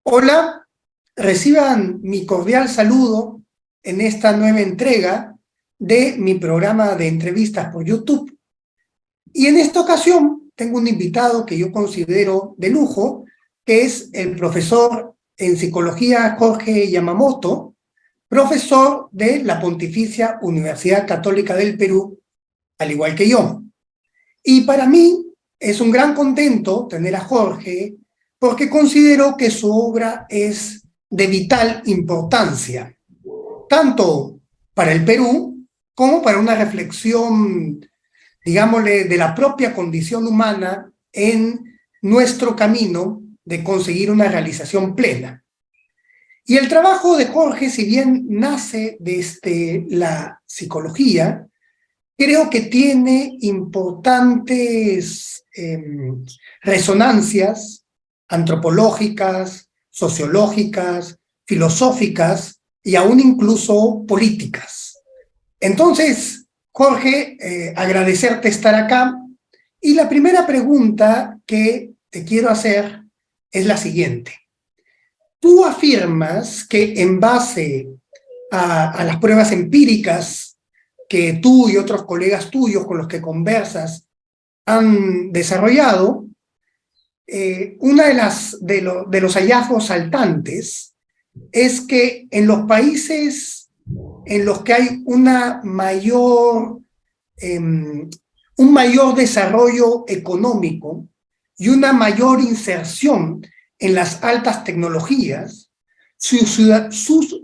Hola, reciban mi cordial saludo en esta nueva entrega de mi programa de entrevistas por YouTube. Y en esta ocasión tengo un invitado que yo considero de lujo, que es el profesor en psicología Jorge Yamamoto, profesor de la Pontificia Universidad Católica del Perú, al igual que yo. Y para mí es un gran contento tener a Jorge porque considero que su obra es de vital importancia, tanto para el Perú como para una reflexión, digámosle, de la propia condición humana en nuestro camino de conseguir una realización plena. Y el trabajo de Jorge, si bien nace desde la psicología, creo que tiene importantes resonancias antropológicas, sociológicas, filosóficas y aún incluso políticas. Entonces, Jorge, agradecerte estar acá. Y la primera pregunta que te quiero hacer es la siguiente. Tú afirmas que en base a las pruebas empíricas que tú y otros colegas tuyos con los que conversas han desarrollado, una de los hallazgos saltantes es que en los países en los que hay un mayor desarrollo económico y una mayor inserción en las altas tecnologías, sus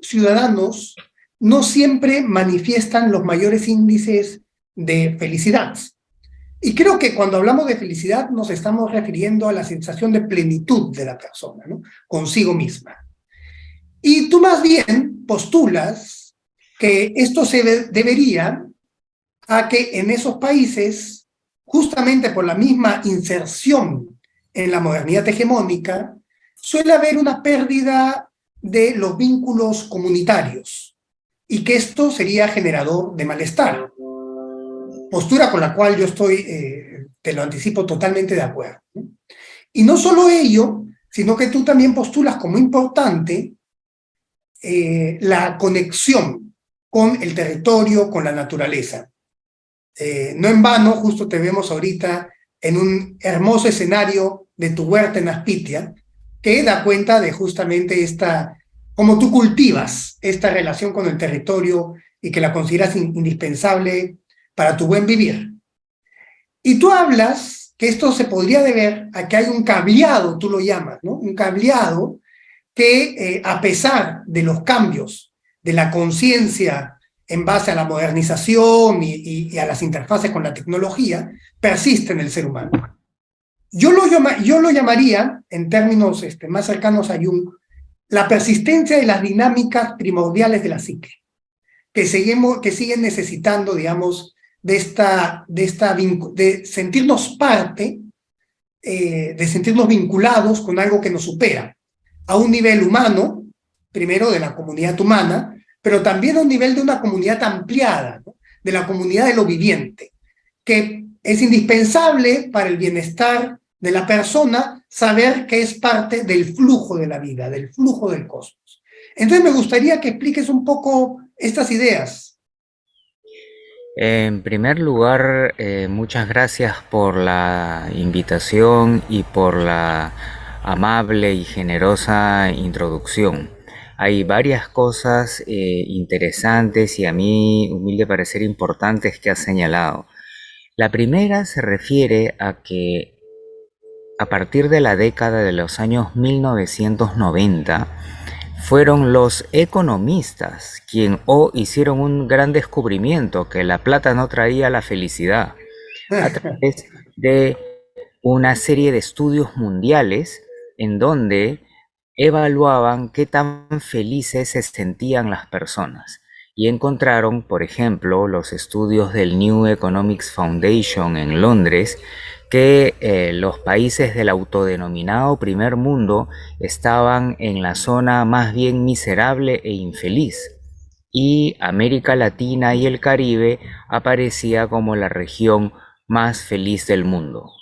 ciudadanos no siempre manifiestan los mayores índices de felicidad. Y creo que cuando hablamos de felicidad nos estamos refiriendo a la sensación de plenitud de la persona, ¿no? Consigo misma. Y tú más bien postulas que esto se debería a que en esos países, justamente por la misma inserción en la modernidad hegemónica, suele haber una pérdida de los vínculos comunitarios y que esto sería generador de malestar. Postura con la cual yo estoy, te lo anticipo, totalmente de acuerdo. Y no solo ello, sino que tú también postulas como importante la conexión con el territorio, con la naturaleza. No en vano, justo te vemos ahorita en un hermoso escenario de tu huerta en Aspitia, que da cuenta de justamente cómo tú cultivas esta relación con el territorio y que la consideras indispensable para tu buen vivir. Y tú hablas que esto se podría deber a que hay un cableado, tú lo llamas, ¿no? Un cableado que a pesar de los cambios de la conciencia en base a la modernización y a las interfaces con la tecnología, persiste en el ser humano. Yo lo llamaría, en términos más cercanos a Jung, la persistencia de las dinámicas primordiales de la psique, que siguen necesitando, digamos, de sentirnos parte, de sentirnos vinculados con algo que nos supera, a un nivel humano, primero de la comunidad humana, pero también a un nivel de una comunidad ampliada, ¿no? De la comunidad de lo viviente, que es indispensable para el bienestar de la persona saber que es parte del flujo de la vida, del flujo del cosmos. Entonces me gustaría que expliques un poco estas ideas. En primer lugar, muchas gracias por la invitación y por la amable y generosa introducción. Hay varias cosas interesantes y a mi humilde parecer importantes que has señalado. La primera se refiere a que a partir de la década de los años 1990, fueron los economistas quien hicieron un gran descubrimiento que la plata no traía la felicidad a través de una serie de estudios mundiales en donde evaluaban qué tan felices se sentían las personas y encontraron, por ejemplo, los estudios del New Economics Foundation en Londres, que los países del autodenominado primer mundo estaban en la zona más bien miserable e infeliz, y América Latina y el Caribe aparecía como la región más feliz del mundo.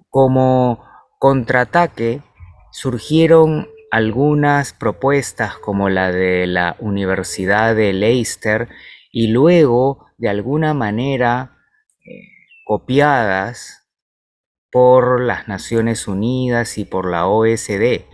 Como contraataque surgieron algunas propuestas como la de la Universidad de Leicester y luego de alguna manera copiadas por las Naciones Unidas y por la OSD,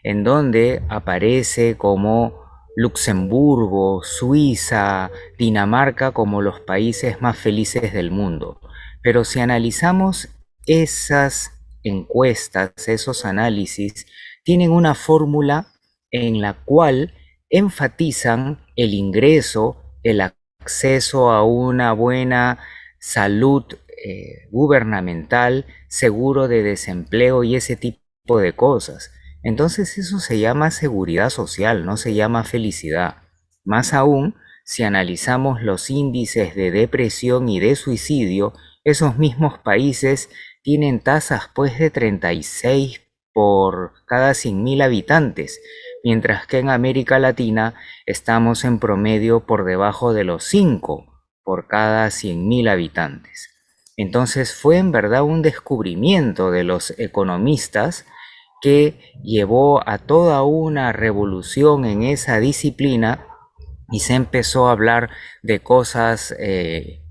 en donde aparece como Luxemburgo, Suiza, Dinamarca como los países más felices del mundo. Pero si analizamos esas encuestas, esos análisis, tienen una fórmula en la cual enfatizan el ingreso, el acceso a una buena salud gubernamental, seguro de desempleo y ese tipo de cosas. Entonces eso se llama seguridad social, no se llama felicidad. Más aún, si analizamos los índices de depresión y de suicidio, esos mismos países tienen tasas pues de 36 por cada 100.000 habitantes, mientras que en América Latina estamos en promedio por debajo de los 5 por cada 100.000 habitantes. Entonces fue en verdad un descubrimiento de los economistas que llevó a toda una revolución en esa disciplina y se empezó a hablar de cosas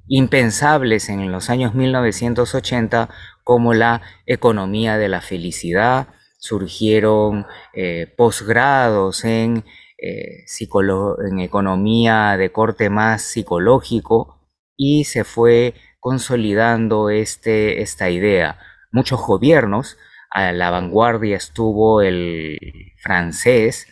impensables en los años 1980 como la economía de la felicidad. Surgieron posgrados en economía de corte más psicológico y se fue consolidando esta idea. Muchos gobiernos, a la vanguardia estuvo el francés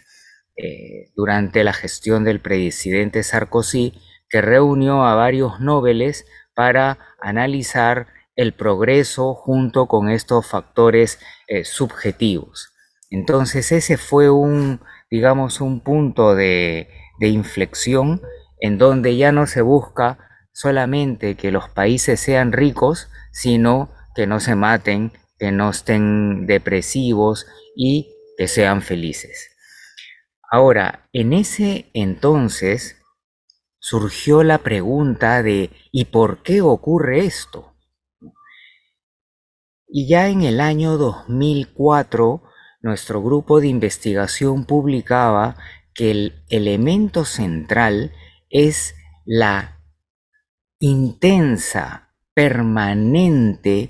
durante la gestión del presidente Sarkozy, que reunió a varios nobeles para analizar el progreso junto con estos factores subjetivos. Entonces ese fue digamos, un punto de inflexión en donde ya no se busca solamente que los países sean ricos, sino que no se maten, que no estén depresivos y que sean felices. Ahora, en ese entonces surgió la pregunta de ¿y por qué ocurre esto? Y ya en el año 2004, nuestro grupo de investigación publicaba que el elemento central es la intensa, permanente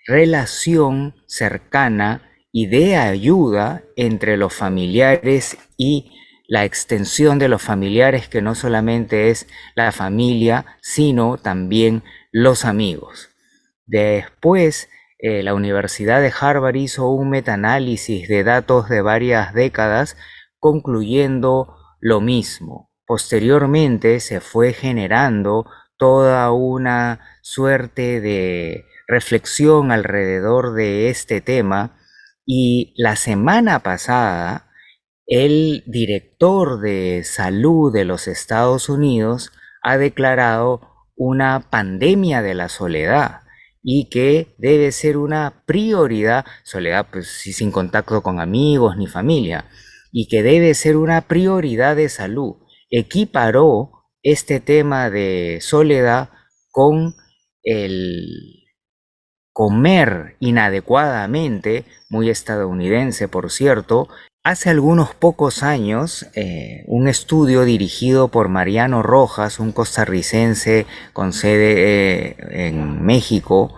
relación cercana y de ayuda entre los familiares y la extensión de los familiares, que no solamente es la familia, sino también los amigos. Después, la Universidad de Harvard hizo un metaanálisis de datos de varias décadas, concluyendo lo mismo. Posteriormente se fue generando toda una suerte de reflexión alrededor de este tema y la semana pasada el director de salud de los Estados Unidos ha declarado una pandemia de la soledad y que debe ser una prioridad, soledad pues sin contacto con amigos ni familia, y que debe ser una prioridad de salud. Equiparó este tema de soledad con el comer inadecuadamente, muy estadounidense por cierto. Hace algunos pocos años, un estudio dirigido por Mariano Rojas, un costarricense con sede en México,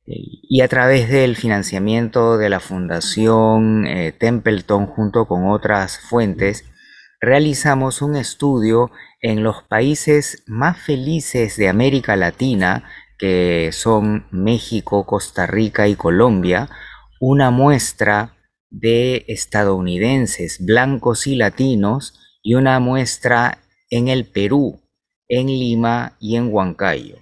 y a través del financiamiento de la Fundación Templeton junto con otras fuentes, realizamos un estudio en los países más felices de América Latina, que son México, Costa Rica y Colombia, una muestra de estadounidenses blancos y latinos y una muestra en el Perú, en Lima y en Huancayo.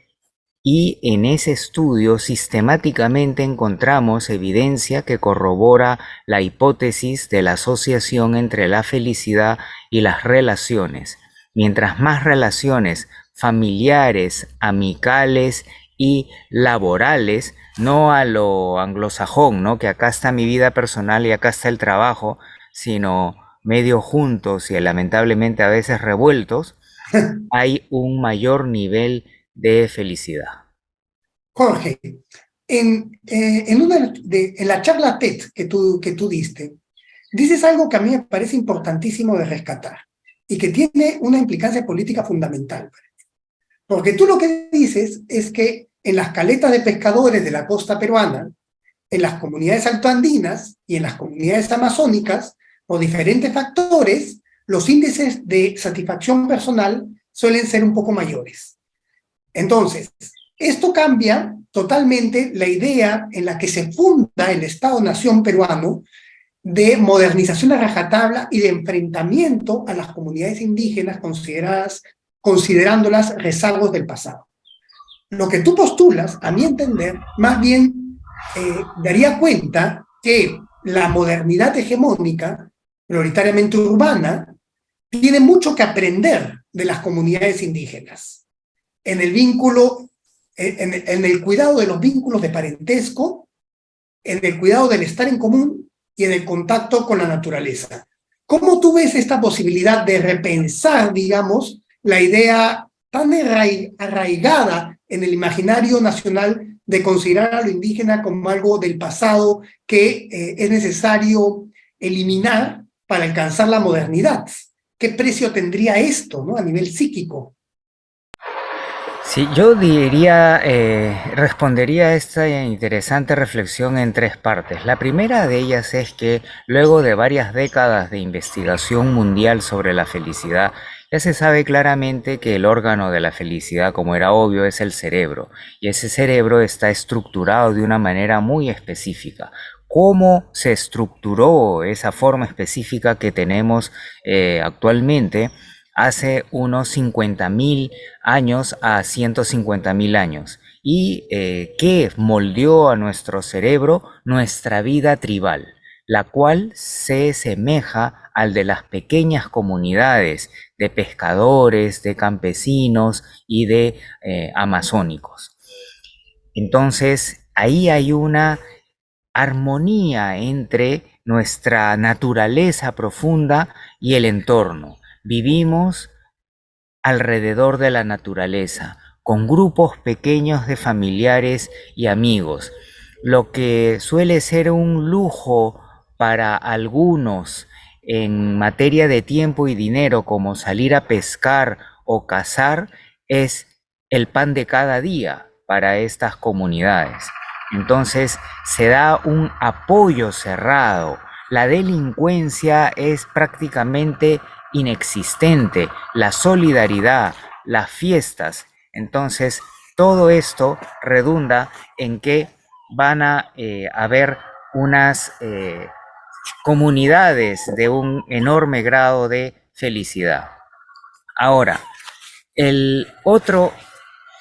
Y en ese estudio sistemáticamente encontramos evidencia que corrobora la hipótesis de la asociación entre la felicidad y las relaciones. Mientras más relaciones familiares, amicales y laborales, no a lo anglosajón, ¿no? Que acá está mi vida personal y acá está el trabajo, sino medio juntos y lamentablemente a veces revueltos, hay un mayor nivel de felicidad. Jorge, en la charla TED que tú diste, dices algo que a mí me parece importantísimo de rescatar y que tiene una implicancia política fundamental. Porque tú lo que dices es que en las caletas de pescadores de la costa peruana, en las comunidades altoandinas y en las comunidades amazónicas, por diferentes factores, los índices de satisfacción personal suelen ser un poco mayores. Entonces, esto cambia totalmente la idea en la que se funda el Estado-Nación peruano de modernización a rajatabla y de enfrentamiento a las comunidades indígenas considerándolas rezagos del pasado. Lo que tú postulas, a mi entender, más bien daría cuenta que la modernidad hegemónica, prioritariamente urbana, tiene mucho que aprender de las comunidades indígenas en el vínculo, en el cuidado de los vínculos de parentesco, en el cuidado del estar en común y en el contacto con la naturaleza. ¿Cómo tú ves esta posibilidad de repensar, digamos, la idea tan arraigada en el imaginario nacional de considerar a lo indígena como algo del pasado que es necesario eliminar para alcanzar la modernidad? ¿Qué precio tendría esto, ¿no?, a nivel psíquico? Sí, yo diría, respondería a esta interesante reflexión en tres partes. La primera de ellas es que luego de varias décadas de investigación mundial sobre la felicidad, ya se sabe claramente que el órgano de la felicidad, como era obvio, es el cerebro, y ese cerebro está estructurado de una manera muy específica. ¿Cómo se estructuró esa forma específica que tenemos actualmente? Hace unos 50.000 años a 150.000 años y que moldeó a nuestro cerebro nuestra vida tribal, la cual se semeja al de las pequeñas comunidades de pescadores, de campesinos y de amazónicos. Entonces, ahí hay una armonía entre nuestra naturaleza profunda y el entorno. Vivimos alrededor de la naturaleza, con grupos pequeños de familiares y amigos, lo que suele ser un lujo para algunos en materia de tiempo y dinero, como salir a pescar o cazar, es el pan de cada día para estas comunidades. Entonces se da un apoyo cerrado. La delincuencia es prácticamente inexistente, la solidaridad, las fiestas. Entonces, todo esto redunda en que van a haber unas comunidades de un enorme grado de felicidad. Ahora, el otro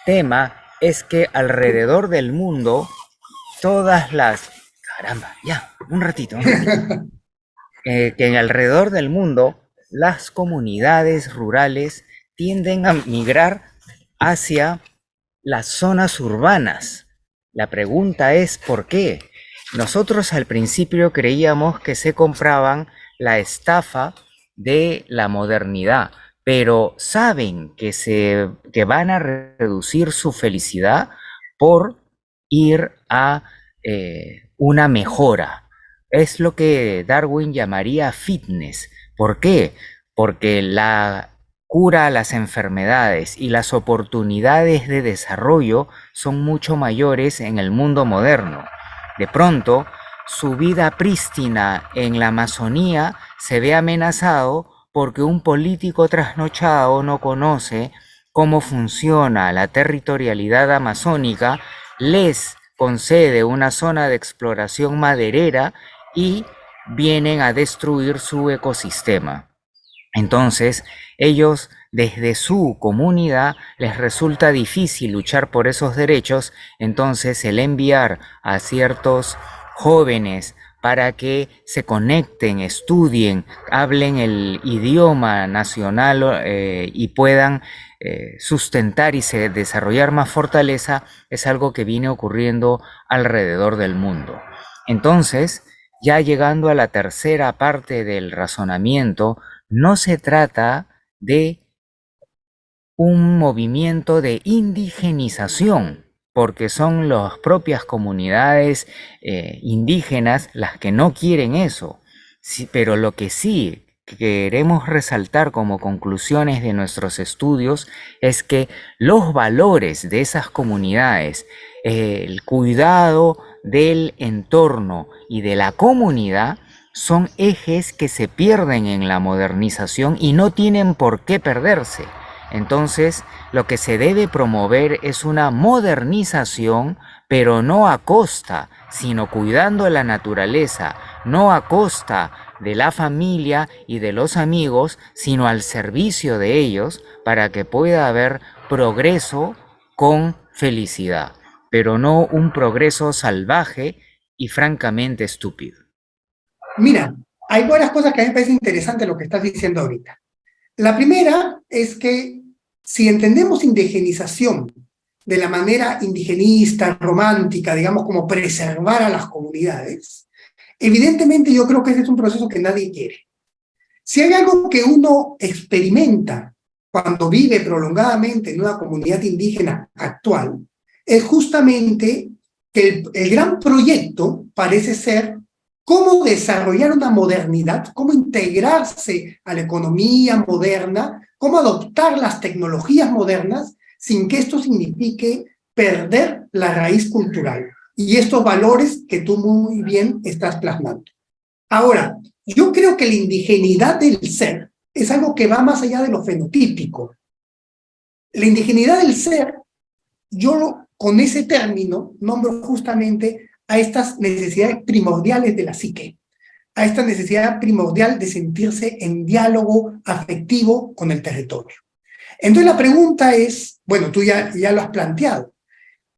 tema es que alrededor del mundo, todas las... Caramba, ya, un ratito. Que alrededor del mundo las comunidades rurales tienden a migrar hacia las zonas urbanas. La pregunta es ¿por qué? Nosotros al principio creíamos que se compraban la estafa de la modernidad, pero saben que van a reducir su felicidad por ir a una mejora. Es lo que Darwin llamaría fitness. ¿Por qué? Porque la cura a las enfermedades y las oportunidades de desarrollo son mucho mayores en el mundo moderno. De pronto, su vida prístina en la Amazonía se ve amenazado porque un político trasnochado no conoce cómo funciona la territorialidad amazónica, les concede una zona de exploración maderera y vienen a destruir su ecosistema. Entonces, ellos desde su comunidad les resulta difícil luchar por esos derechos, entonces el enviar a ciertos jóvenes para que se conecten, estudien, hablen el idioma nacional y puedan sustentar y desarrollar más fortaleza, es algo que viene ocurriendo alrededor del mundo. Entonces, ya llegando a la tercera parte del razonamiento, no se trata de un movimiento de indigenización, porque son las propias comunidades indígenas las que no quieren eso, Sí, pero lo que sí queremos resaltar como conclusiones de nuestros estudios es que los valores de esas comunidades, el cuidado del entorno y de la comunidad son ejes que se pierden en la modernización y no tienen por qué perderse. Entonces, lo que se debe promover es una modernización, pero no a costa, sino cuidando la naturaleza, no a costa de la familia y de los amigos, sino al servicio de ellos para que pueda haber progreso con felicidad, pero no un progreso salvaje y francamente estúpido. Mira, hay varias cosas que a mí me parece interesante lo que estás diciendo ahorita. La primera es que si entendemos indigenización de la manera indigenista, romántica, digamos, como preservar a las comunidades, evidentemente yo creo que ese es un proceso que nadie quiere. Si hay algo que uno experimenta cuando vive prolongadamente en una comunidad indígena actual, es justamente que el gran proyecto parece ser cómo desarrollar una modernidad, cómo integrarse a la economía moderna, cómo adoptar las tecnologías modernas sin que esto signifique perder la raíz cultural y estos valores que tú muy bien estás plasmando. Ahora, yo creo que la indigeneidad del ser es algo que va más allá de lo fenotípico. La indigeneidad del ser, con ese término nombro justamente a estas necesidades primordiales de la psique, a esta necesidad primordial de sentirse en diálogo afectivo con el territorio. Entonces la pregunta es, bueno, tú ya lo has planteado,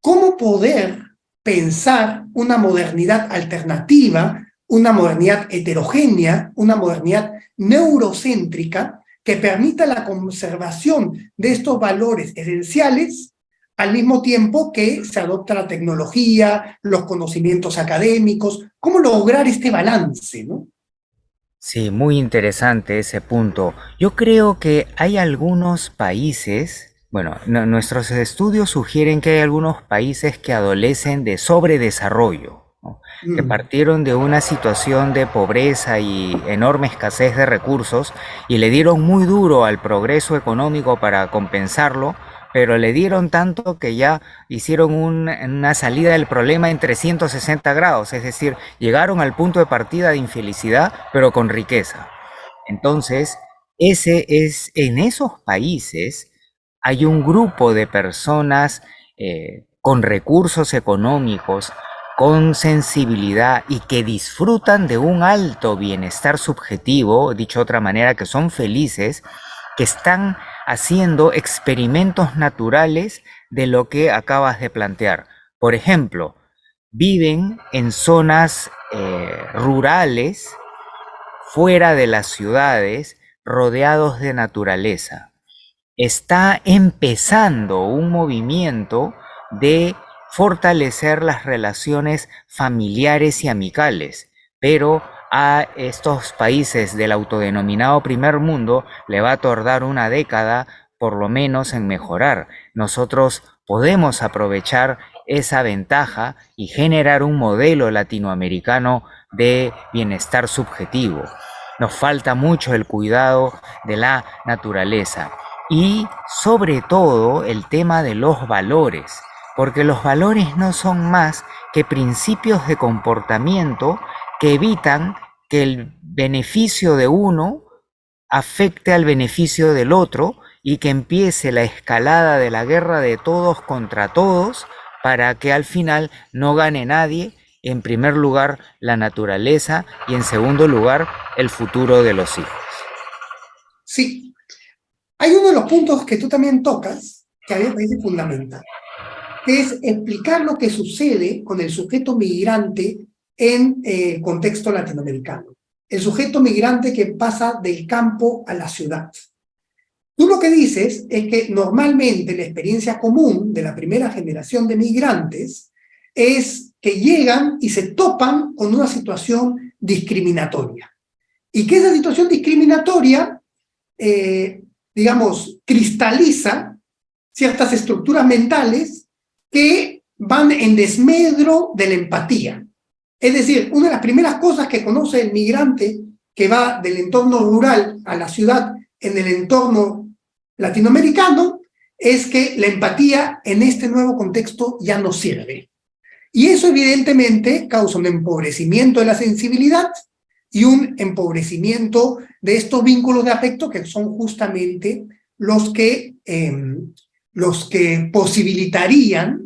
¿cómo poder pensar una modernidad alternativa, una modernidad heterogénea, una modernidad neurocéntrica que permita la conservación de estos valores esenciales al mismo tiempo que se adopta la tecnología, los conocimientos académicos? ¿Cómo lograr este balance, no? Sí, muy interesante ese punto. Yo creo que hay algunos países, bueno, nuestros estudios sugieren que hay algunos países que adolecen de sobredesarrollo, ¿no? Que Mm. partieron de una situación de pobreza y enorme escasez de recursos y le dieron muy duro al progreso económico para compensarlo, pero le dieron tanto que ya hicieron una salida del problema en 360 grados, es decir, llegaron al punto de partida de infelicidad, pero con riqueza. Entonces, en esos países hay un grupo de personas con recursos económicos, con sensibilidad y que disfrutan de un alto bienestar subjetivo, dicho de otra manera, que son felices, que están haciendo experimentos naturales de lo que acabas de plantear. Por ejemplo, viven en zonas rurales, fuera de las ciudades, rodeados de naturaleza. Está empezando un movimiento de fortalecer las relaciones familiares y amicales, pero a estos países del autodenominado primer mundo le va a tardar una década por lo menos en mejorar. Nosotros podemos aprovechar esa ventaja y generar un modelo latinoamericano de bienestar subjetivo. Nos falta mucho el cuidado de la naturaleza y sobre todo el tema de los valores, porque los valores no son más que principios de comportamiento que evitan que el beneficio de uno afecte al beneficio del otro y que empiece la escalada de la guerra de todos contra todos para que al final no gane nadie, en primer lugar la naturaleza y en segundo lugar el futuro de los hijos. Sí, hay uno de los puntos que tú también tocas, que a mí me parece fundamental, que es explicar lo que sucede con el sujeto migrante en contexto latinoamericano. El sujeto migrante que pasa del campo a la ciudad. Tú lo que dices es que normalmente la experiencia común de la primera generación de migrantes es que llegan y se topan con una situación discriminatoria. Y que esa situación discriminatoria, digamos, cristaliza ciertas estructuras mentales que van en desmedro de la empatía. Es decir, una de las primeras cosas que conoce el migrante que va del entorno rural a la ciudad en el entorno latinoamericano, es que la empatía en este nuevo contexto ya no sirve. Y eso evidentemente causa un empobrecimiento de la sensibilidad y un empobrecimiento de estos vínculos de afecto que son justamente los que posibilitarían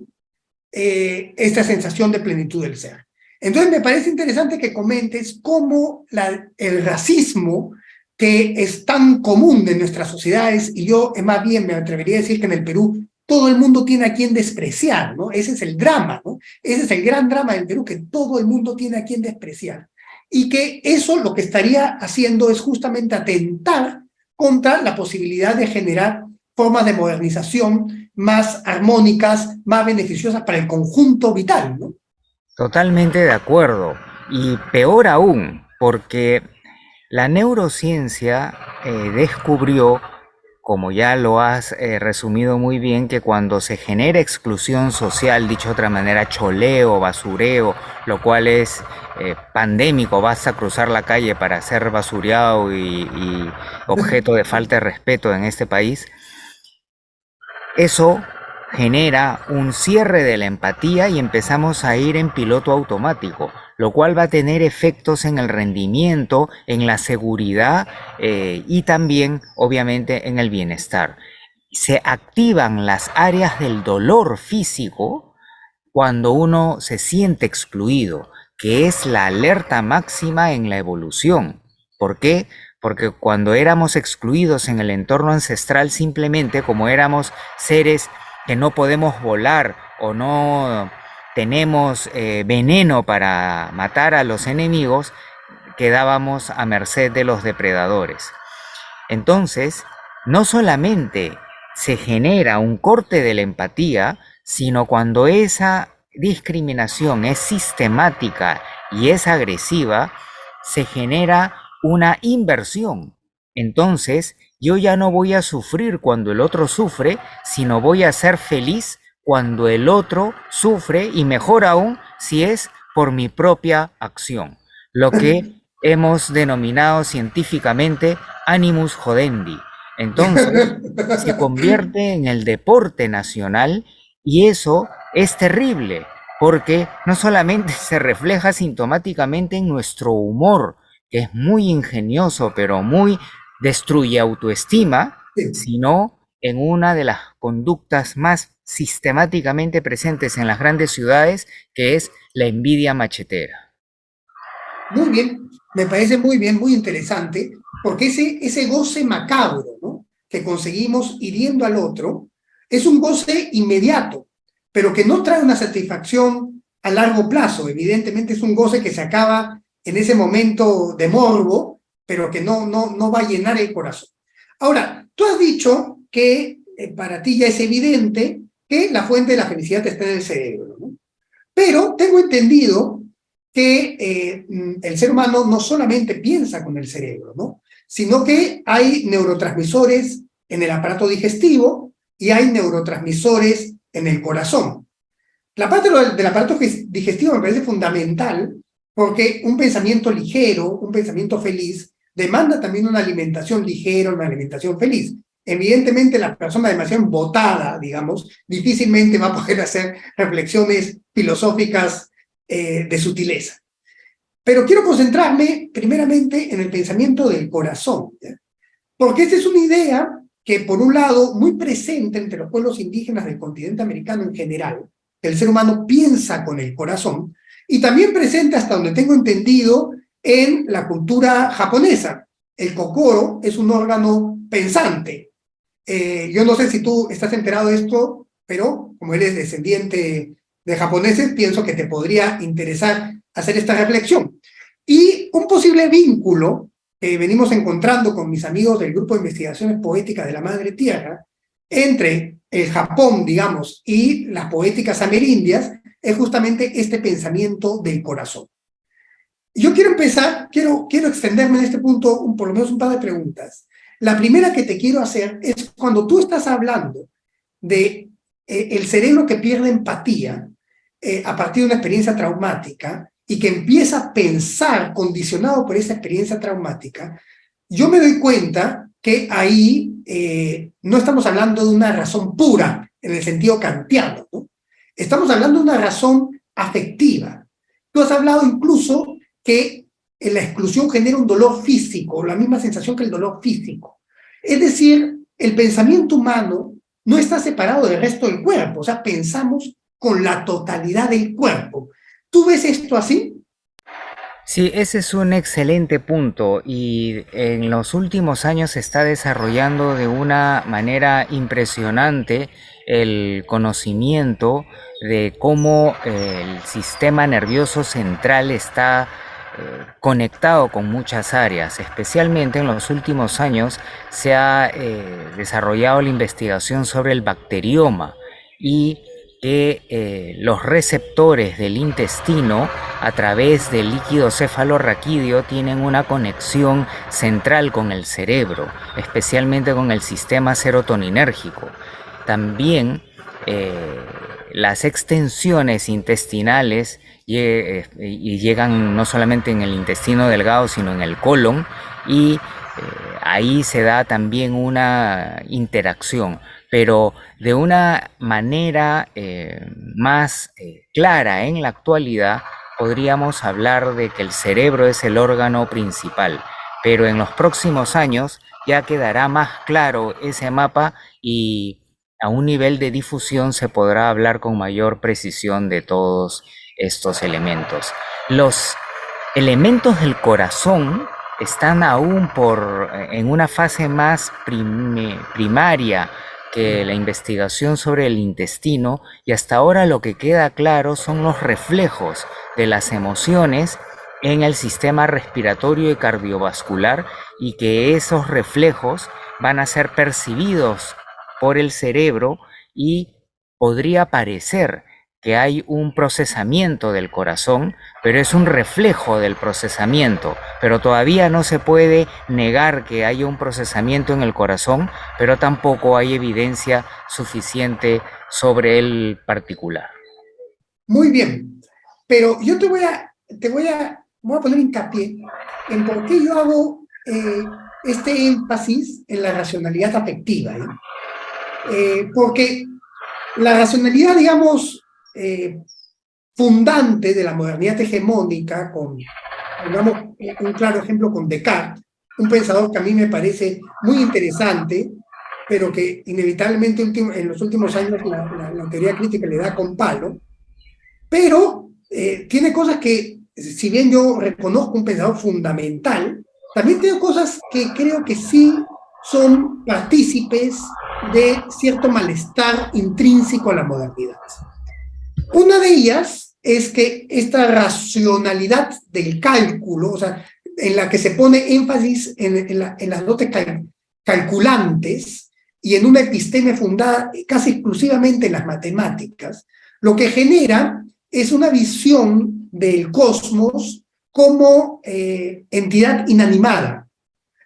esta sensación de plenitud del ser. Entonces me parece interesante que comentes cómo el racismo, que es tan común en nuestras sociedades, y yo más bien me atrevería a decir que en el Perú todo el mundo tiene a quien despreciar, ¿no? Ese es el drama, ¿no? Ese es el gran drama del Perú, que todo el mundo tiene a quien despreciar. Y que eso lo que estaría haciendo es justamente atentar contra la posibilidad de generar formas de modernización más armónicas, más beneficiosas para el conjunto vital, ¿no? Totalmente de acuerdo. Y peor aún, porque la neurociencia descubrió, como ya lo has resumido muy bien, que cuando se genera exclusión social, dicho de otra manera, choleo, basureo, lo cual es pandémico, basta cruzar la calle para ser basureado y objeto de falta de respeto en este país, eso genera un cierre de la empatía y empezamos a ir en piloto automático, lo cual va a tener efectos en el rendimiento, en la seguridad y también, obviamente, en el bienestar. Se activan las áreas del dolor físico cuando uno se siente excluido, que es la alerta máxima en la evolución. ¿Por qué? Porque cuando éramos excluidos en el entorno ancestral, simplemente como éramos seres que no podemos volar o no tenemos veneno para matar a los enemigos, quedábamos a merced de los depredadores. Entonces, no solamente se genera un corte de la empatía, sino cuando esa discriminación es sistemática y es agresiva, se genera una inversión. Entonces, yo ya no voy a sufrir cuando el otro sufre, sino voy a ser feliz cuando el otro sufre y mejor aún si es por mi propia acción. Lo que hemos denominado científicamente animus jodendi. Entonces, se convierte en el deporte nacional y eso es terrible porque no solamente se refleja sintomáticamente en nuestro humor, que es muy ingenioso, pero muy destruye autoestima, Sí. sino en una de las conductas más sistemáticamente presentes en las grandes ciudades, que es la envidia machetera. Muy bien, me parece muy bien, muy interesante, porque ese goce macabro, ¿no?, que conseguimos hiriendo al otro, es un goce inmediato, pero que no trae una satisfacción a largo plazo. Evidentemente es un goce que se acaba en ese momento de morbo, pero que no va a llenar el corazón. Ahora, tú has dicho que para ti ya es evidente que la fuente de la felicidad está en el cerebro, ¿no? Pero tengo entendido que el ser humano no solamente piensa con el cerebro, ¿no?, sino que hay neurotransmisores en el aparato digestivo y hay neurotransmisores en el corazón. La parte del aparato digestivo me parece fundamental porque un pensamiento ligero, un pensamiento feliz, demanda también una alimentación ligera, una alimentación feliz. Evidentemente, la persona demasiado embotada, digamos, difícilmente va a poder hacer reflexiones filosóficas de sutileza. Pero quiero concentrarme primeramente en el pensamiento del corazón, ¿ya?, porque esta es una idea que, por un lado, muy presente entre los pueblos indígenas del continente americano en general, que el ser humano piensa con el corazón, y también presente, hasta donde tengo entendido, en la cultura japonesa. El kokoro es un órgano pensante. Yo no sé si tú estás enterado de esto, pero como eres descendiente de japoneses, pienso que te podría interesar hacer esta reflexión. Y un posible vínculo que venimos encontrando con mis amigos del Grupo de Investigaciones Poéticas de la Madre Tierra, entre el Japón, digamos, y las poéticas amerindias, es justamente este pensamiento del corazón. Yo quiero empezar, quiero extenderme en este punto por lo menos un par de preguntas. La primera que te quiero hacer es cuando tú estás hablando de el cerebro que pierde empatía a partir de una experiencia traumática, y que empieza a pensar condicionado por esa experiencia traumática, yo me doy cuenta que ahí no estamos hablando de una razón pura, en el sentido kantiano, ¿no? Estamos hablando de una razón afectiva. Tú has hablado incluso que la exclusión genera un dolor físico, la misma sensación que el dolor físico. Es decir, el pensamiento humano no está separado del resto del cuerpo, o sea, pensamos con la totalidad del cuerpo. ¿Tú ves esto así? Sí, ese es un excelente punto y en los últimos años se está desarrollando de una manera impresionante el conocimiento de cómo el sistema nervioso central está conectado con muchas áreas. Especialmente en los últimos años se ha desarrollado la investigación sobre el bacterioma y que los receptores del intestino a través del líquido cefalorraquídeo tienen una conexión central con el cerebro, especialmente con el sistema serotoninérgico. También las extensiones intestinales y llegan no solamente en el intestino delgado, sino en el colon, y ahí se da también una interacción, pero de una manera más clara en la actualidad podríamos hablar de que el cerebro es el órgano principal, pero en los próximos años ya quedará más claro ese mapa y a un nivel de difusión se podrá hablar con mayor precisión de todos estos elementos. Los elementos del corazón están aún en una fase más primaria que la investigación sobre el intestino, y hasta ahora lo que queda claro son los reflejos de las emociones en el sistema respiratorio y cardiovascular, y que esos reflejos van a ser percibidos por el cerebro y podría parecer que hay un procesamiento del corazón, pero es un reflejo del procesamiento, pero todavía no se puede negar que haya un procesamiento en el corazón, pero tampoco hay evidencia suficiente sobre el particular. Muy bien, pero yo voy a poner hincapié en por qué yo hago este énfasis en la racionalidad afectiva, porque la racionalidad, digamos, fundante de la modernidad hegemónica, digamos, un claro ejemplo con Descartes, un pensador que a mí me parece muy interesante, pero que inevitablemente en los últimos años la teoría crítica le da con palo, pero tiene cosas que, si bien yo reconozco un pensador fundamental, también tiene cosas que creo que sí son partícipes de cierto malestar intrínseco a la modernidad. Una de ellas es que esta racionalidad del cálculo, o sea, en la que se pone énfasis en las dotes calculantes y en una episteme fundada casi exclusivamente en las matemáticas, lo que genera es una visión del cosmos como entidad inanimada.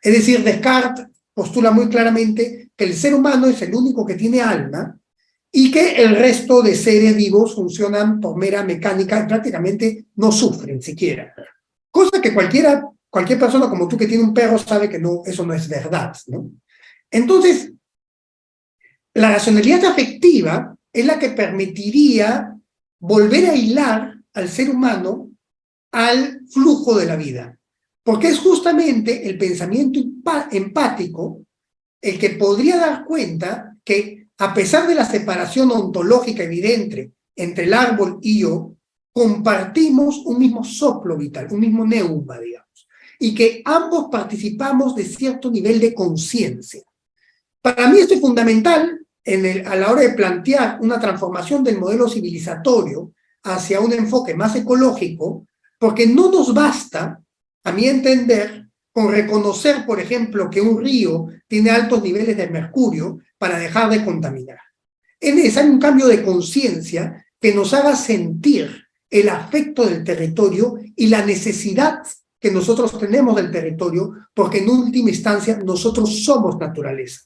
Es decir, Descartes postula muy claramente que el ser humano es el único que tiene alma y que el resto de seres vivos funcionan por mera mecánica y prácticamente no sufren siquiera. Cosa que cualquier persona como tú que tiene un perro sabe que no, eso no es verdad, ¿no? Entonces, la racionalidad afectiva es la que permitiría volver a hilar al ser humano al flujo de la vida, porque es justamente el pensamiento empático el que podría dar cuenta que, a pesar de la separación ontológica evidente entre el árbol y yo, compartimos un mismo soplo vital, un mismo neuma, digamos, y que ambos participamos de cierto nivel de conciencia. Para mí esto es fundamental a la hora de plantear una transformación del modelo civilizatorio hacia un enfoque más ecológico, porque no nos basta, a mi entender, con reconocer, por ejemplo, que un río tiene altos niveles de mercurio para dejar de contaminar. Es necesario un cambio de conciencia que nos haga sentir el afecto del territorio y la necesidad que nosotros tenemos del territorio, porque en última instancia nosotros somos naturaleza.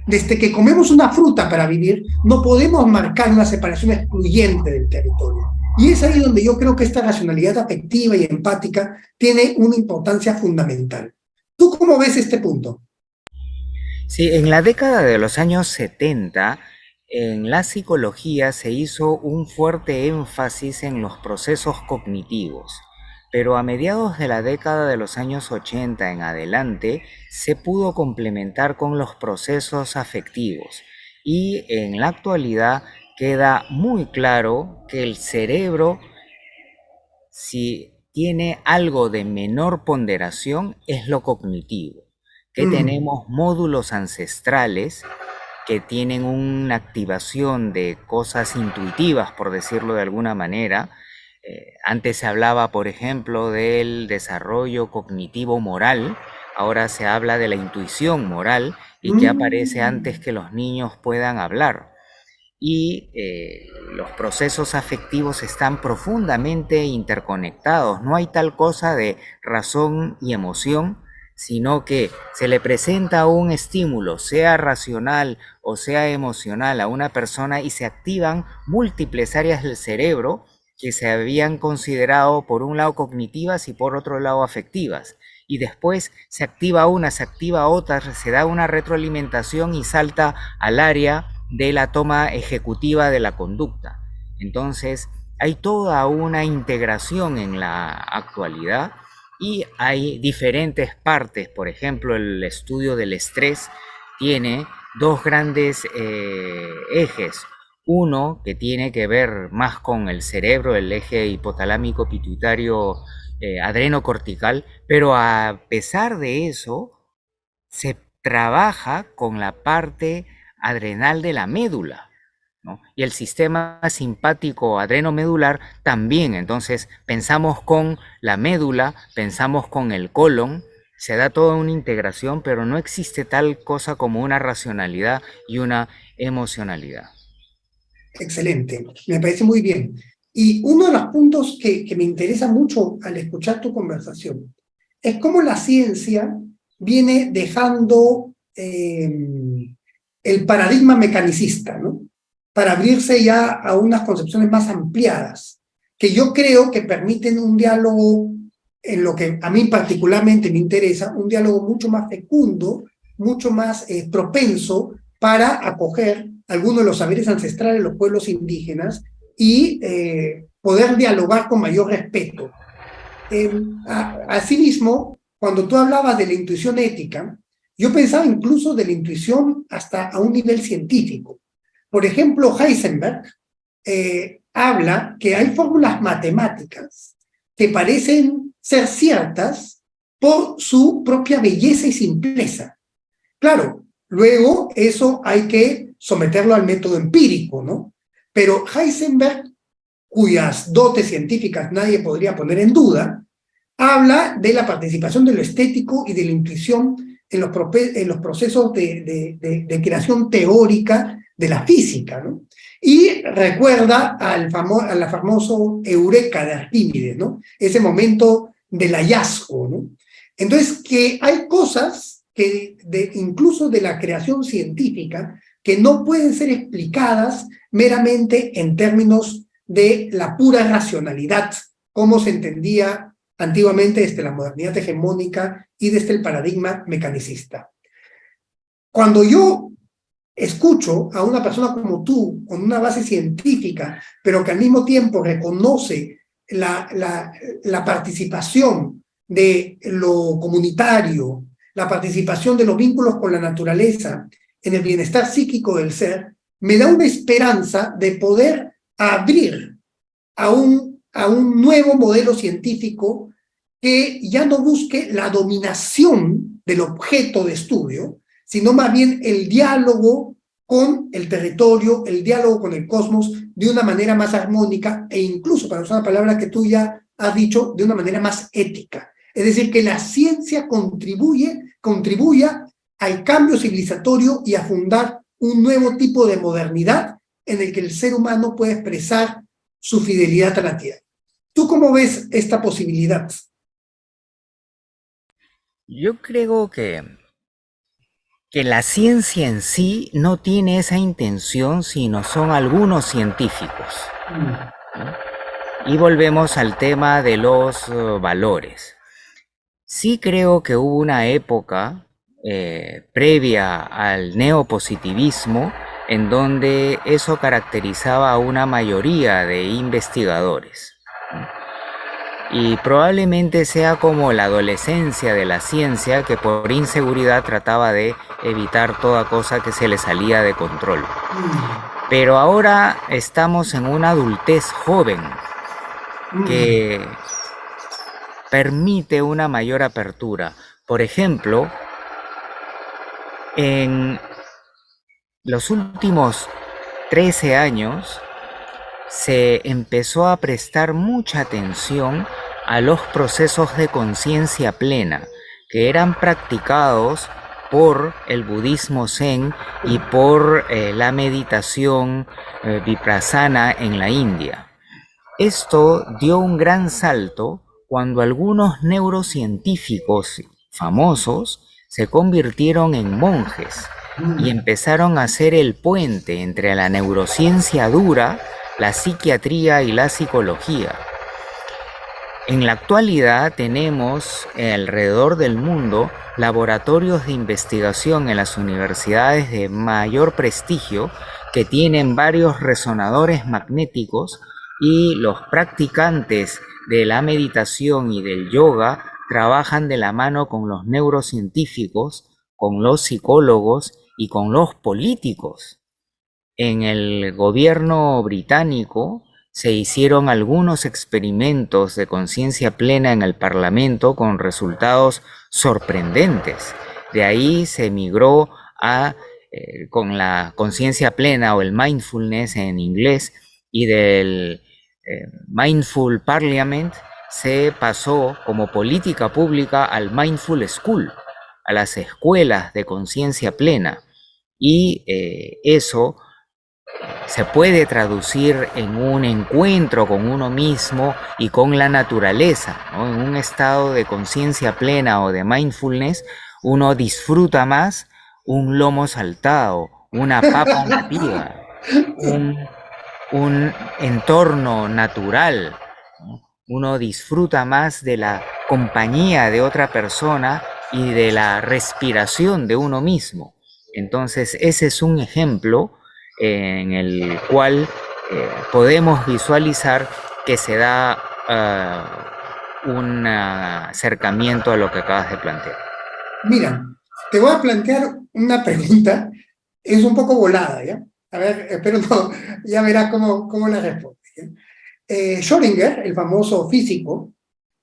Desde que comemos una fruta para vivir, no podemos marcar una separación excluyente del territorio. Y es ahí donde yo creo que esta racionalidad afectiva y empática tiene una importancia fundamental. ¿Tú cómo ves este punto? Sí, en la década de los años 70, en la psicología se hizo un fuerte énfasis en los procesos cognitivos, pero a mediados de la década de los años 80 en adelante se pudo complementar con los procesos afectivos y en la actualidad queda muy claro que el cerebro, si tiene algo de menor ponderación, es lo cognitivo, que Mm, tenemos módulos ancestrales que tienen una activación de cosas intuitivas, por decirlo de alguna manera. Antes se hablaba, por ejemplo, del desarrollo cognitivo moral, ahora se habla de la intuición moral y que aparece antes mm. que los niños puedan hablar. Y los procesos afectivos están profundamente interconectados. No hay tal cosa de razón y emoción, sino que se le presenta un estímulo, sea racional o sea emocional, a una persona y se activan múltiples áreas del cerebro que se habían considerado por un lado cognitivas y por otro lado afectivas. Y después se activa una, se activa otra, se da una retroalimentación y salta al área de la toma ejecutiva de la conducta. Entonces, hay toda una integración en la actualidad y hay diferentes partes. Por ejemplo, el estudio del estrés tiene dos grandes ejes. Uno que tiene que ver más con el cerebro, el eje hipotalámico pituitario adrenocortical, pero a pesar de eso, se trabaja con la parte adrenal de la médula, ¿no? Y el sistema simpático adrenomedular también. Entonces pensamos con la médula, pensamos con el colon, se da toda una integración, pero no existe tal cosa como una racionalidad y una emocionalidad. Excelente, me parece muy bien. Y uno de los puntos que me interesa mucho al escuchar tu conversación es cómo la ciencia viene dejando el paradigma mecanicista, ¿no? Para abrirse ya a unas concepciones más ampliadas, que yo creo que permiten un diálogo en lo que a mí particularmente me interesa, un diálogo mucho más fecundo, mucho más propenso para acoger algunos de los saberes ancestrales de los pueblos indígenas y poder dialogar con mayor respeto. Asimismo, cuando tú hablabas de la intuición ética, yo pensaba incluso de la intuición hasta a un nivel científico. Por ejemplo, Heisenberg habla que hay fórmulas matemáticas que parecen ser ciertas por su propia belleza y simpleza. Claro, luego eso hay que someterlo al método empírico, ¿no? Pero Heisenberg, cuyas dotes científicas nadie podría poner en duda, habla de la participación de lo estético y de la intuición en los procesos de creación teórica de la física, ¿no? Y recuerda a la famoso Eureka de Arquímedes, ¿no? Ese momento del hallazgo, ¿no? Entonces, que hay cosas que incluso de la creación científica que no pueden ser explicadas meramente en términos de la pura racionalidad, como se entendía antiguamente desde la modernidad hegemónica y desde el paradigma mecanicista. Cuando yo escucho a una persona como tú, con una base científica, pero que al mismo tiempo reconoce la participación de lo comunitario, la participación de los vínculos con la naturaleza en el bienestar psíquico del ser, me da una esperanza de poder abrir a un nuevo modelo científico que ya no busque la dominación del objeto de estudio, sino más bien el diálogo con el territorio, el diálogo con el cosmos de una manera más armónica e incluso, para usar una palabra que tú ya has dicho, de una manera más ética. Es decir, que la ciencia contribuya al cambio civilizatorio y a fundar un nuevo tipo de modernidad en el que el ser humano puede expresar su fidelidad a la Tierra. ¿Tú cómo ves esta posibilidad? Yo creo que la ciencia en sí no tiene esa intención, sino son algunos científicos, Mm. ¿no? Y volvemos al tema de los valores. Sí creo que hubo una época previa al neopositivismo en donde eso caracterizaba a una mayoría de investigadores. Y probablemente sea como la adolescencia de la ciencia que por inseguridad trataba de evitar toda cosa que se le salía de control. Mm, Pero ahora estamos en una adultez joven mm, que permite una mayor apertura. Por ejemplo, en los últimos 13 años se empezó a prestar mucha atención a los procesos de conciencia plena que eran practicados por el budismo zen y por la meditación vipassana en la India. Esto dio un gran salto cuando algunos neurocientíficos famosos se convirtieron en monjes y mm. empezaron a hacer el puente entre la neurociencia dura, la psiquiatría y la psicología. En la actualidad tenemos alrededor del mundo laboratorios de investigación en las universidades de mayor prestigio que tienen varios resonadores magnéticos y los practicantes de la meditación y del yoga trabajan de la mano con los neurocientíficos, con los psicólogos y con los políticos. En el gobierno británico se hicieron algunos experimentos de conciencia plena en el Parlamento con resultados sorprendentes. De ahí se migró a con la conciencia plena o el mindfulness en inglés y del Mindful Parliament se pasó como política pública al Mindful School, a las escuelas de conciencia plena. Y eso se puede traducir en un encuentro con uno mismo y con la naturaleza, ¿no? En un estado de conciencia plena o de mindfulness, uno disfruta más un lomo saltado, una papa nativa, un, un entorno natural, ¿no? Uno disfruta más de la compañía de otra persona y de la respiración de uno mismo. Entonces, ese es un ejemplo en el cual podemos visualizar que se da un acercamiento a lo que acabas de plantear. Mira, te voy a plantear una pregunta, es un poco volada, ¿ya? A ver, espero no, ya verás cómo la responde. ¿Ya? Schrödinger, el famoso físico,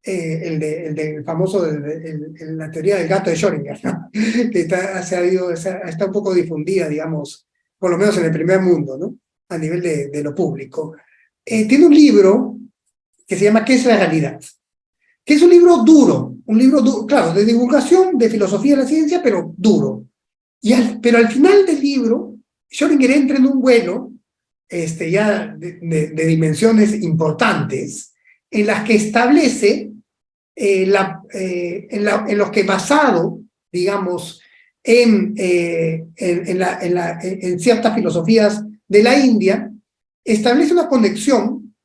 el famoso la teoría del gato de Schrödinger, ¿no? Que está un poco difundida, digamos, por lo menos en el primer mundo, ¿no? A nivel de lo público. Tiene un libro que se llama ¿Qué es la realidad? Que es un libro duro, claro, de divulgación, de filosofía de la ciencia, pero duro. Pero al final del libro, Schrödinger entra en un vuelo ya de dimensiones importantes, en las que establece, en los que basado, digamos, en ciertas filosofías de la India, establece una conexión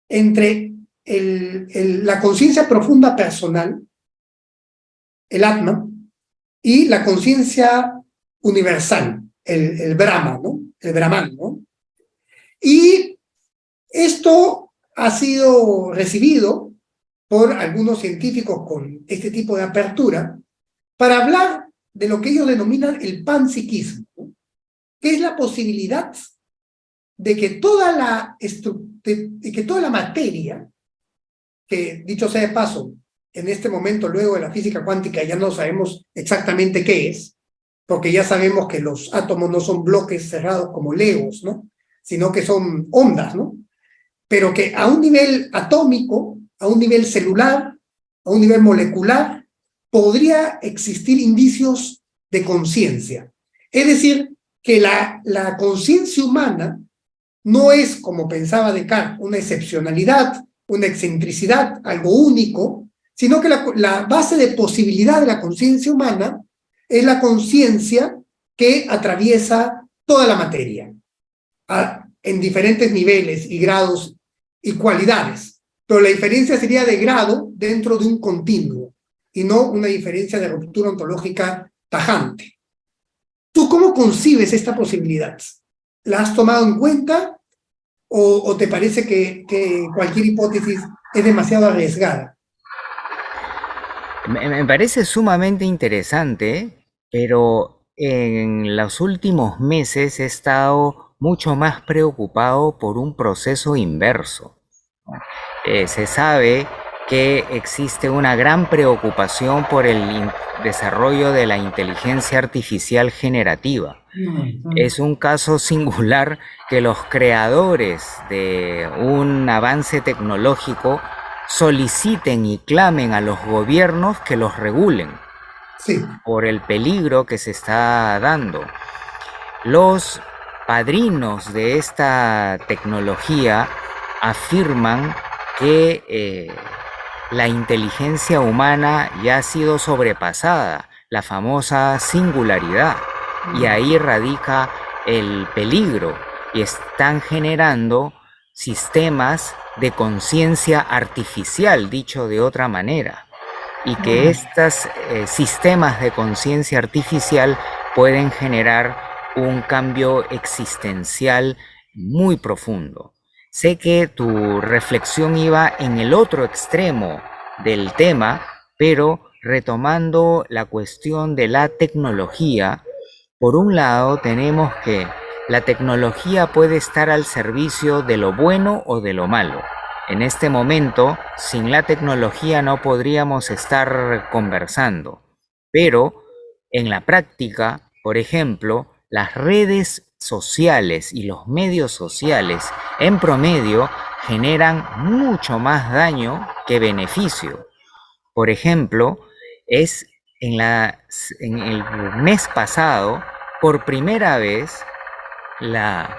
entre la conciencia profunda personal, el Atma, y la conciencia universal, el Brahma, ¿no? El Brahman, ¿no? Y esto ha sido recibido por algunos científicos con este tipo de apertura para hablar de lo que ellos denominan el panpsiquismo, ¿no? Que es la posibilidad de que toda la materia, que dicho sea de paso, en este momento, luego de la física cuántica, ya no sabemos exactamente qué es, porque ya sabemos que los átomos no son bloques cerrados como legos, ¿no? Sino que son ondas, ¿no? Pero que a un nivel atómico, a un nivel celular, a un nivel molecular, podría existir indicios de conciencia. Es decir, que la conciencia humana no es, como pensaba Descartes, una excepcionalidad, una excentricidad, algo único, sino que la base de posibilidad de la conciencia humana es la conciencia que atraviesa toda la materia, en diferentes niveles y grados y cualidades, pero la diferencia sería de grado dentro de un continuo y no una diferencia de ruptura ontológica tajante. ¿Tú cómo concibes esta posibilidad? ¿La has tomado en cuenta o te parece que cualquier hipótesis es demasiado arriesgada? Me parece sumamente interesante, pero en los últimos meses he estado mucho más preocupado por un proceso inverso, ¿no? Se sabe que existe una gran preocupación por el desarrollo de la inteligencia artificial generativa. Es un caso singular que los creadores de un avance tecnológico soliciten y clamen a los gobiernos que los regulen Sí. por el peligro que se está dando. Los padrinos de esta tecnología afirman que la inteligencia humana ya ha sido sobrepasada, la famosa singularidad, y ahí radica el peligro, y están generando sistemas de conciencia artificial, dicho de otra manera, y que estos sistemas de conciencia artificial pueden generar un cambio existencial muy profundo. Sé que tu reflexión iba en el otro extremo del tema, pero retomando la cuestión de la tecnología, por un lado tenemos que la tecnología puede estar al servicio de lo bueno o de lo malo. En este momento, sin la tecnología no podríamos estar conversando, pero en la práctica, por ejemplo, las redes sociales y los medios sociales en promedio generan mucho más daño que beneficio. Por ejemplo, es en el mes pasado, por primera vez, la,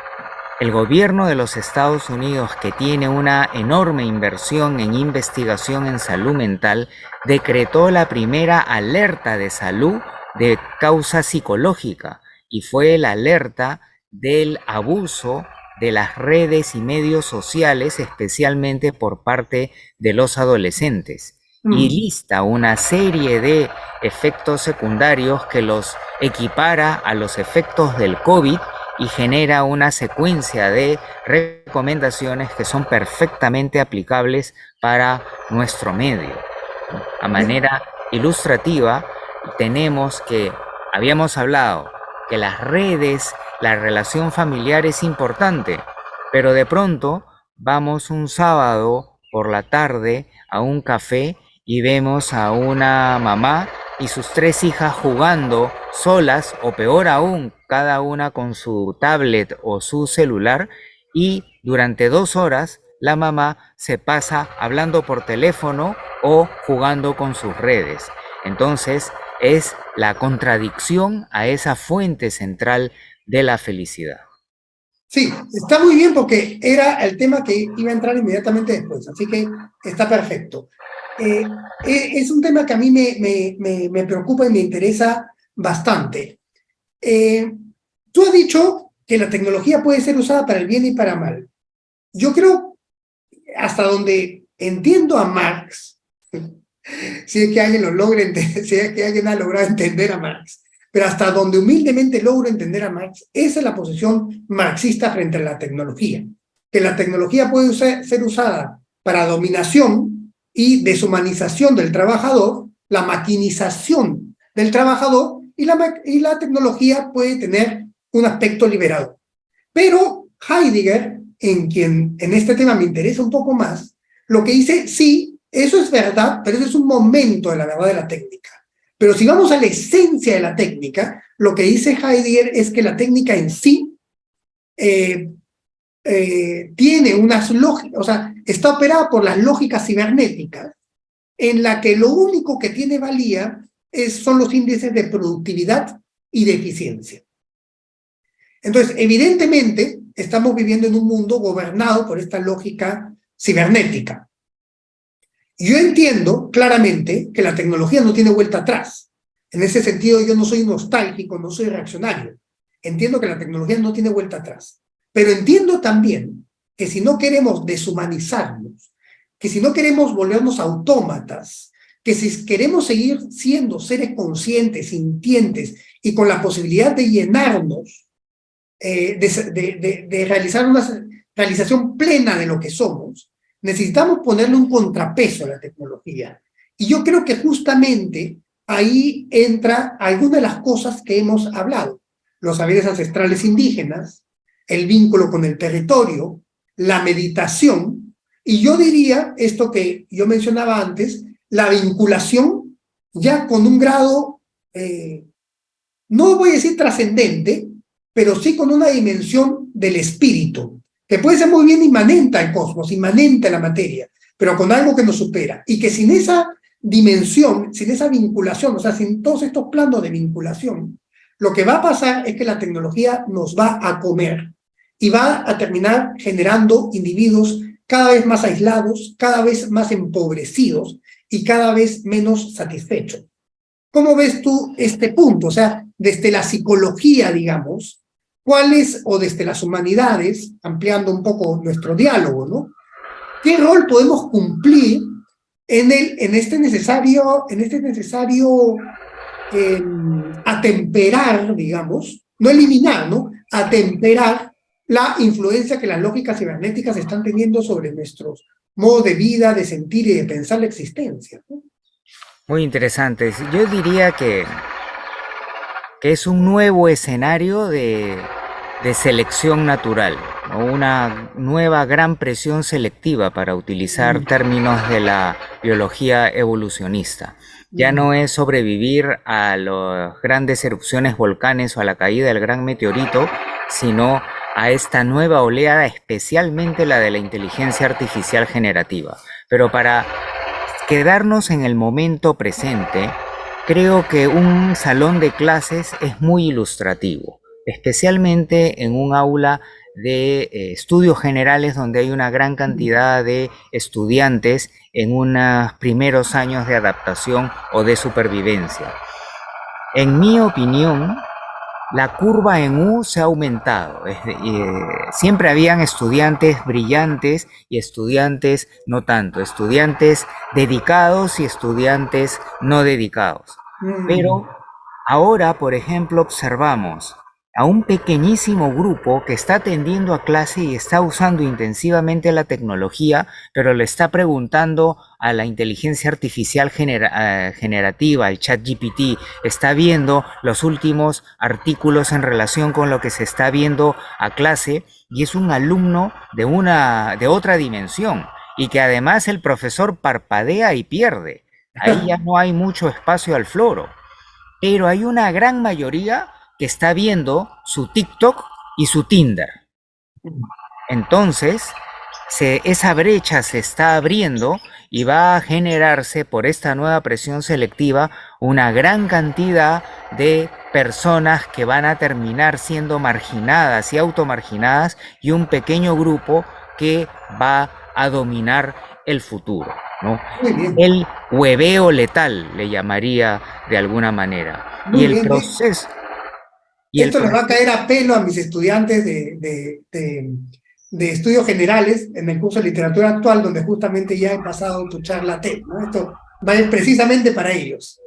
el gobierno de los Estados Unidos, que tiene una enorme inversión en investigación en salud mental, decretó la primera alerta de salud de causa psicológica, y fue la alerta del abuso de las redes y medios sociales, especialmente por parte de los adolescentes. Y lista una serie de efectos secundarios que los equipara a los efectos del COVID y genera una secuencia de recomendaciones que son perfectamente aplicables para nuestro medio. A manera ilustrativa, tenemos que, habíamos hablado que las redes, la relación familiar es importante, pero de pronto vamos un sábado por la tarde a un café y vemos a una mamá y sus 3 hijas jugando solas, o peor aún, cada una con su tablet o su celular, y durante 2 horas la mamá se pasa hablando por teléfono o jugando con sus redes. Entonces es la contradicción a esa fuente central de la felicidad. Sí, está muy bien porque era el tema que iba a entrar inmediatamente después, así que está perfecto. Es un tema que a mí me preocupa y me interesa bastante. Tú has dicho que la tecnología puede ser usada para el bien y para mal. Yo creo, hasta donde entiendo a Marx, si es que alguien lo logra entender, si es que alguien ha logrado entender a Marx, pero hasta donde humildemente logro entender a Marx, esa es la posición marxista frente a la tecnología, que la tecnología puede ser usada para dominación y deshumanización del trabajador, la maquinización del trabajador, y la tecnología puede tener un aspecto liberador. Pero Heidegger, en este tema me interesa un poco más, lo que dice, sí, eso es verdad, pero eso es un momento de la verdad de la técnica. Pero si vamos a la esencia de la técnica, lo que dice Heidegger es que la técnica en sí tiene unas lógicas, o sea, está operada por las lógicas cibernéticas, en la que lo único que tiene valía son los índices de productividad y de eficiencia. Entonces, evidentemente, estamos viviendo en un mundo gobernado por esta lógica cibernética. Yo entiendo claramente que la tecnología no tiene vuelta atrás. En ese sentido, yo no soy nostálgico, no soy reaccionario. Entiendo que la tecnología no tiene vuelta atrás. Pero entiendo también que si no queremos deshumanizarnos, que si no queremos volvernos autómatas, que si queremos seguir siendo seres conscientes, sintientes y con la posibilidad de llenarnos, de realizar una realización plena de lo que somos, necesitamos ponerle un contrapeso a la tecnología. Y yo creo que justamente ahí entra alguna de las cosas que hemos hablado. Los saberes ancestrales indígenas, el vínculo con el territorio, la meditación, y yo diría esto que yo mencionaba antes, la vinculación ya con un grado, no voy a decir trascendente, pero sí con una dimensión del espíritu, que puede ser muy bien inmanente al cosmos, inmanente a la materia, pero con algo que nos supera, y que sin esa dimensión, sin esa vinculación, o sea, sin todos estos planos de vinculación, lo que va a pasar es que la tecnología nos va a comer y va a terminar generando individuos cada vez más aislados, cada vez más empobrecidos y cada vez menos satisfechos. ¿Cómo ves tú este punto? O sea, desde la psicología, digamos, ¿cuáles, o desde las humanidades, ampliando un poco nuestro diálogo, ¿no? ¿Qué rol podemos cumplir en este necesario atemperar, digamos, no eliminar, ¿no? Atemperar la influencia que las lógicas cibernéticas están teniendo sobre nuestros modos de vida, de sentir y de pensar la existencia, ¿no? Muy interesante. Yo diría que es un nuevo escenario de selección natural, ¿no? Una nueva gran presión selectiva, para utilizar términos de la biología evolucionista. Ya no es sobrevivir a las grandes erupciones volcanes o a la caída del gran meteorito, sino a esta nueva oleada, especialmente la de la inteligencia artificial generativa. Pero para quedarnos en el momento presente, creo que un salón de clases es muy ilustrativo, especialmente en un aula de estudios generales donde hay una gran cantidad de estudiantes en unos primeros años de adaptación o de supervivencia. En mi opinión, la curva en U se ha aumentado. Siempre habían estudiantes brillantes y estudiantes no tanto, estudiantes dedicados y estudiantes no dedicados. Pero ahora, por ejemplo, observamos a un pequeñísimo grupo que está atendiendo a clase y está usando intensivamente la tecnología, pero le está preguntando a la inteligencia artificial generativa, el ChatGPT, está viendo los últimos artículos en relación con lo que se está viendo a clase, y es un alumno de otra dimensión, y que además el profesor parpadea y pierde. Ahí ya no hay mucho espacio al floro, pero hay una gran mayoría que está viendo su TikTok y su Tinder. Entonces, esa brecha se está abriendo y va a generarse, por esta nueva presión selectiva, una gran cantidad de personas que van a terminar siendo marginadas y automarginadas, y un pequeño grupo que va a dominar el futuro, ¿no? Muy bien. El hueveo letal, le llamaría de alguna manera. Muy Y el bien. proceso... Esto les va a caer a pelo a mis estudiantes de estudios generales en el curso de literatura actual, donde justamente ya he pasado tu charla TED, ¿no? Esto va a ir precisamente para ellos.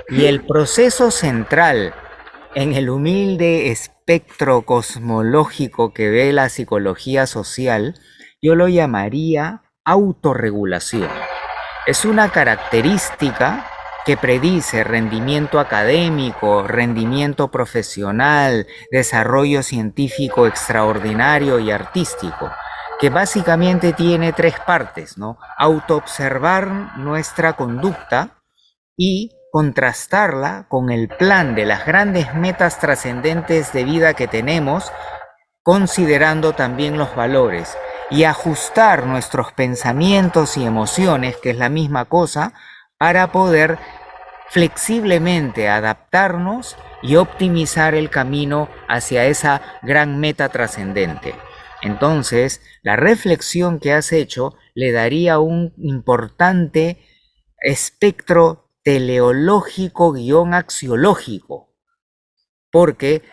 Y el proceso central en el humilde espectro cosmológico que ve la psicología social, yo lo llamaría autorregulación. Es una característica que predice rendimiento académico, rendimiento profesional, desarrollo científico extraordinario y artístico, que básicamente tiene tres partes, ¿no? Autoobservar nuestra conducta y contrastarla con el plan de las grandes metas trascendentes de vida que tenemos, considerando también los valores, y ajustar nuestros pensamientos y emociones, que es la misma cosa, para poder flexiblemente adaptarnos y optimizar el camino hacia esa gran meta trascendente. Entonces, la reflexión que has hecho le daría un importante espectro teleológico-axiológico, porque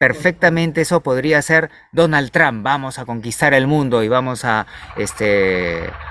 perfectamente eso podría ser Donald Trump, vamos a conquistar el mundo y vamos a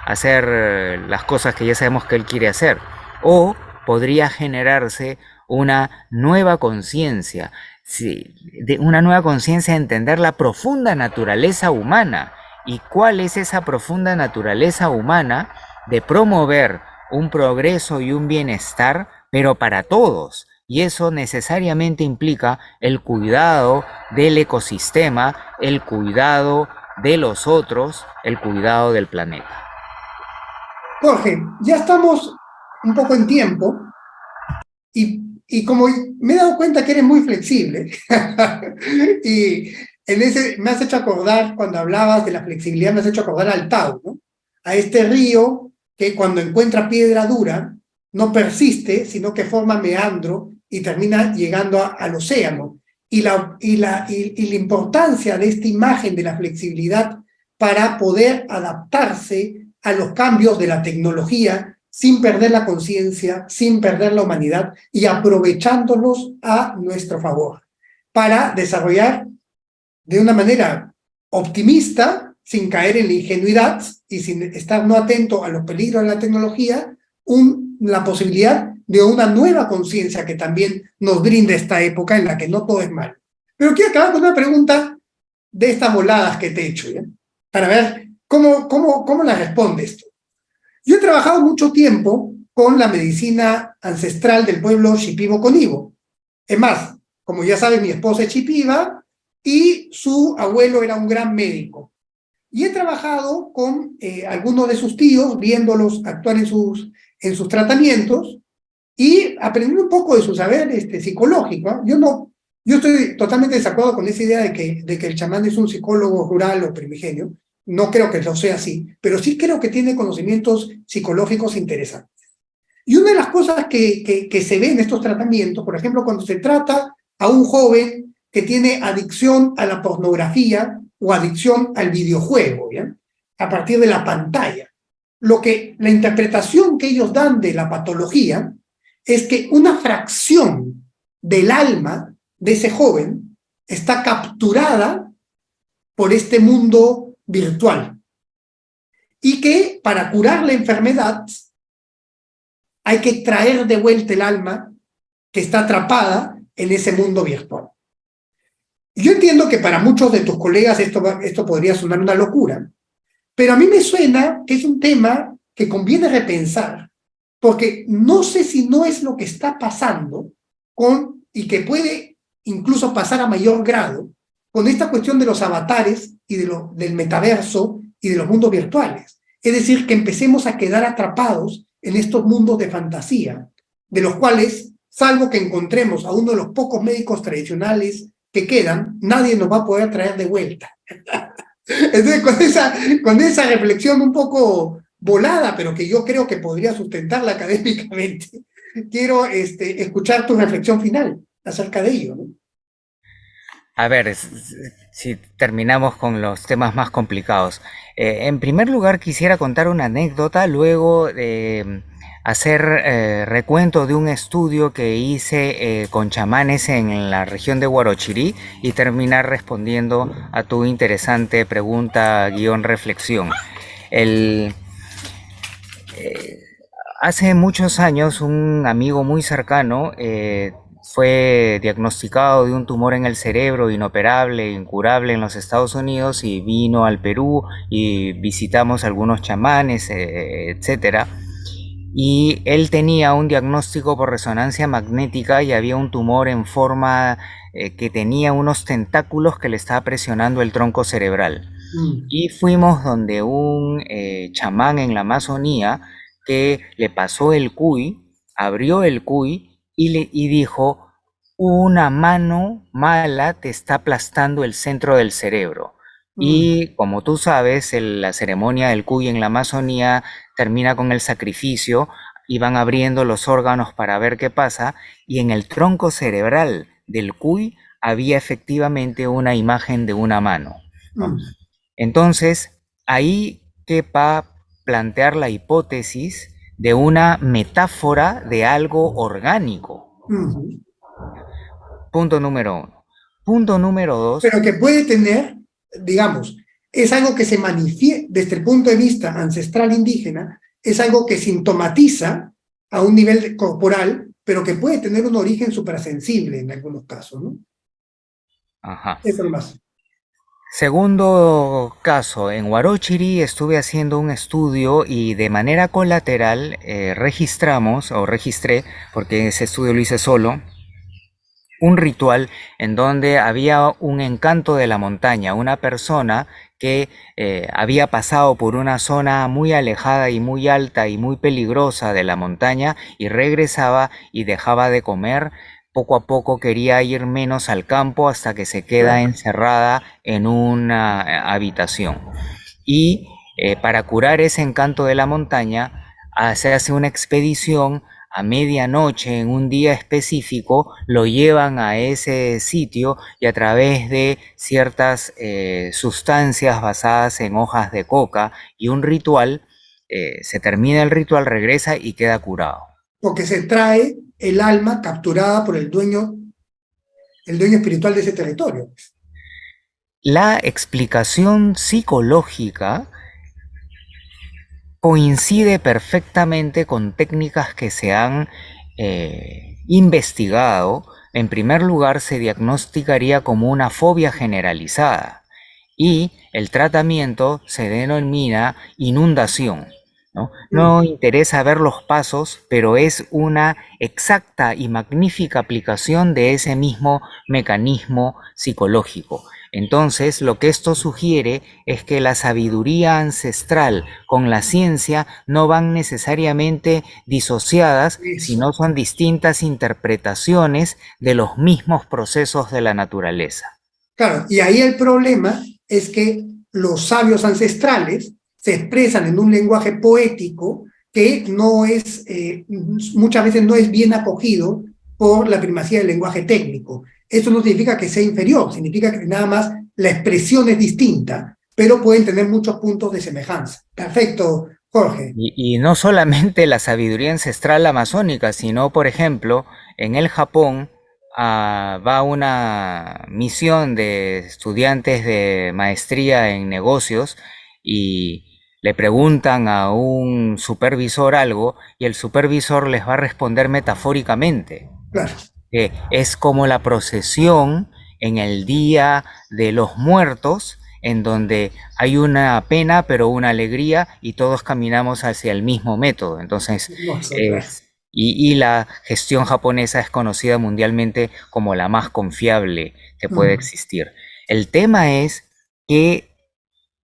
hacer las cosas que ya sabemos que él quiere hacer. O podría generarse una nueva conciencia, sí, de una nueva conciencia de entender la profunda naturaleza humana. ¿Y cuál es esa profunda naturaleza humana de promover un progreso y un bienestar, pero para todos? Y eso necesariamente implica el cuidado del ecosistema, el cuidado de los otros, el cuidado del planeta. Jorge, ya estamos un poco en tiempo y como me he dado cuenta que eres muy flexible, y me has hecho acordar, cuando hablabas de la flexibilidad, me has hecho acordar al Tao, ¿no? A este río que cuando encuentra piedra dura, no persiste, sino que forma meandro y termina llegando al océano. Y la importancia de esta imagen de la flexibilidad para poder adaptarse a los cambios de la tecnología sin perder la conciencia, sin perder la humanidad y aprovechándolos a nuestro favor para desarrollar de una manera optimista, sin caer en la ingenuidad y sin estar no atento a los peligros de la tecnología, la posibilidad de una nueva conciencia que también nos brinda esta época en la que no todo es malo. Pero quiero acabar con una pregunta de estas voladas que te he hecho, ¿ya? Para ver cómo la respondes tú. Yo he trabajado mucho tiempo con la medicina ancestral del pueblo Shipibo-Conibo. Es más, como ya sabes, mi esposa es Shipiba y su abuelo era un gran médico. Y he trabajado con algunos de sus tíos, viéndolos actuar en sus tratamientos y aprendiendo un poco de su saber psicológico, ¿eh? Yo estoy totalmente de desacuerdo con esa idea de que el chamán es un psicólogo rural o primigenio. No creo que lo sea así, pero sí creo que tiene conocimientos psicológicos interesantes. Y una de las cosas que se ve en estos tratamientos, por ejemplo, cuando se trata a un joven que tiene adicción a la pornografía o adicción al videojuego, ¿bien? A partir de la pantalla, la interpretación que ellos dan de la patología es que una fracción del alma de ese joven está capturada por este mundo virtual y que para curar la enfermedad hay que traer de vuelta el alma que está atrapada en ese mundo virtual. Yo entiendo que para muchos de tus colegas esto podría sonar una locura, pero a mí me suena que es un tema que conviene repensar, porque no sé si no es lo que está pasando y que puede incluso pasar a mayor grado con esta cuestión de los avatares y del metaverso y de los mundos virtuales. Es decir, que empecemos a quedar atrapados en estos mundos de fantasía, de los cuales, salvo que encontremos a uno de los pocos médicos tradicionales que quedan, nadie nos va a poder traer de vuelta. Entonces, con esa reflexión un poco volada, pero que yo creo que podría sustentarla académicamente, quiero escuchar tu reflexión final acerca de ello, ¿no? A ver, si terminamos con los temas más complicados. En primer lugar, quisiera contar una anécdota luego de hacer recuento de un estudio que hice con chamanes en la región de Huarochirí y terminar respondiendo a tu interesante pregunta guión reflexión. El, eh, Hace muchos años un amigo muy cercano fue diagnosticado de un tumor en el cerebro inoperable, incurable en los Estados Unidos y vino al Perú y visitamos algunos chamanes, etcétera. Y él tenía un diagnóstico por resonancia magnética y había un tumor en forma que tenía unos tentáculos que le estaba presionando el tronco cerebral. Mm. Y fuimos donde un chamán en la Amazonía que le pasó el cuy, abrió el cuy y dijo, una mano mala te está aplastando el centro del cerebro. Mm. Y como tú sabes, la ceremonia del cuy en la Amazonía termina con el sacrificio y van abriendo los órganos para ver qué pasa. Y en el tronco cerebral del cuy había efectivamente una imagen de una mano, ¿no? Mm. Entonces, ahí quepa plantear la hipótesis de una metáfora de algo orgánico. Mm. Punto número uno. Punto número dos. pero que puede tener, digamos, es algo que se manifiesta desde el punto de vista ancestral indígena, es algo que sintomatiza a un nivel corporal, pero que puede tener un origen suprasensible en algunos casos, ¿no? Ajá. Eso nomás. Segundo caso, en Huarochirí estuve haciendo un estudio y de manera colateral registré, porque ese estudio lo hice solo, un ritual en donde había un encanto de la montaña, una persona que había pasado por una zona muy alejada y muy alta y muy peligrosa de la montaña y regresaba y dejaba de comer. Poco a poco quería ir menos al campo hasta que se queda Claro. encerrada en una habitación. Y para curar ese encanto de la montaña, se hace una expedición a medianoche en un día específico, lo llevan a ese sitio y a través de ciertas sustancias basadas en hojas de coca y un ritual, se termina el ritual, regresa y queda curado. Porque se trae el alma capturada por el dueño espiritual de ese territorio. La explicación psicológica coincide perfectamente con técnicas que se han investigado. En primer lugar, se diagnosticaría como una fobia generalizada y el tratamiento se denomina inundación. ¿No? Mm. No interesa ver los pasos, pero es una exacta y magnífica aplicación de ese mismo mecanismo psicológico. Entonces, lo que esto sugiere es que la sabiduría ancestral con la ciencia no van necesariamente disociadas, Eso. sino son distintas interpretaciones de los mismos procesos de la naturaleza. Claro, y ahí el problema es que los sabios ancestrales se expresan en un lenguaje poético que no es, muchas veces no es bien acogido por la primacía del lenguaje técnico. Eso no significa que sea inferior, significa que nada más la expresión es distinta, pero pueden tener muchos puntos de semejanza. Perfecto, Jorge. Y no solamente la sabiduría ancestral amazónica, sino, por ejemplo, en el Japón va una misión de estudiantes de maestría en negocios y le preguntan a un supervisor algo y el supervisor les va a responder metafóricamente, Claro. que es como la procesión en el Día de los Muertos, en donde hay una pena pero una alegría y todos caminamos hacia el mismo método. Entonces, Hermoso, claro. y la gestión japonesa es conocida mundialmente como la más confiable que puede Mm. existir. El tema es que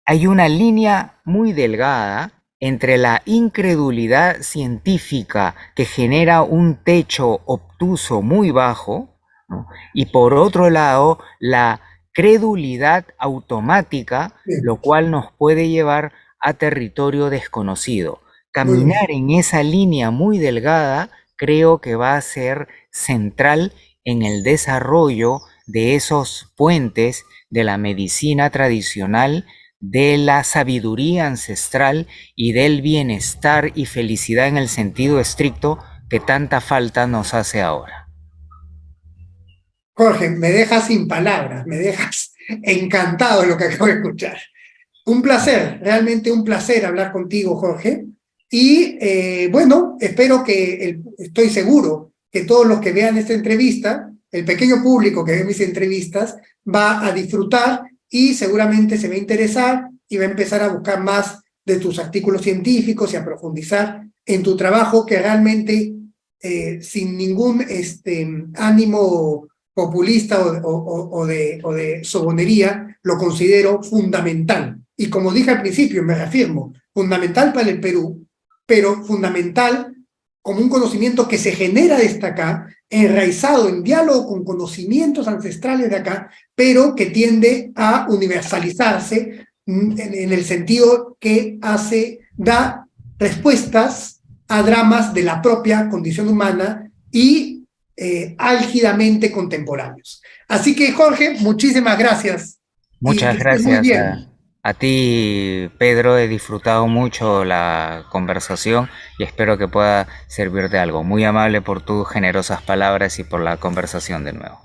hay una línea muy delgada entre la incredulidad científica que genera un techo obtuso muy bajo, ¿no? Y por otro lado, la credulidad automática, Bien, lo cual nos puede llevar a territorio desconocido. muy Caminar bien. en esa línea muy delgada creo que va a ser central en el desarrollo de esos puentes de la medicina tradicional, de la sabiduría ancestral y del bienestar y felicidad en el sentido estricto que tanta falta nos hace ahora. Jorge, me dejas sin palabras, me dejas encantado de lo que acabo de escuchar. Un placer, realmente un placer hablar contigo, Jorge. Y bueno, espero estoy seguro que todos los que vean esta entrevista, el pequeño público que ve mis entrevistas, va a disfrutar y seguramente se va a interesar y va a empezar a buscar más de tus artículos científicos y a profundizar en tu trabajo que realmente, sin ningún ánimo populista o de sobonería, lo considero fundamental. Y como dije al principio, me reafirmo, fundamental para el Perú, pero fundamental como un conocimiento que se genera desde acá, enraizado en diálogo con conocimientos ancestrales de acá, pero que tiende a universalizarse en el sentido que da respuestas a dramas de la propia condición humana y álgidamente contemporáneos. Así que, Jorge, muchísimas gracias y que Muchas estés muy gracias bien. a ti, Pedro. He disfrutado mucho la conversación y espero que pueda servir de algo. Muy amable por tus generosas palabras y por la conversación de nuevo.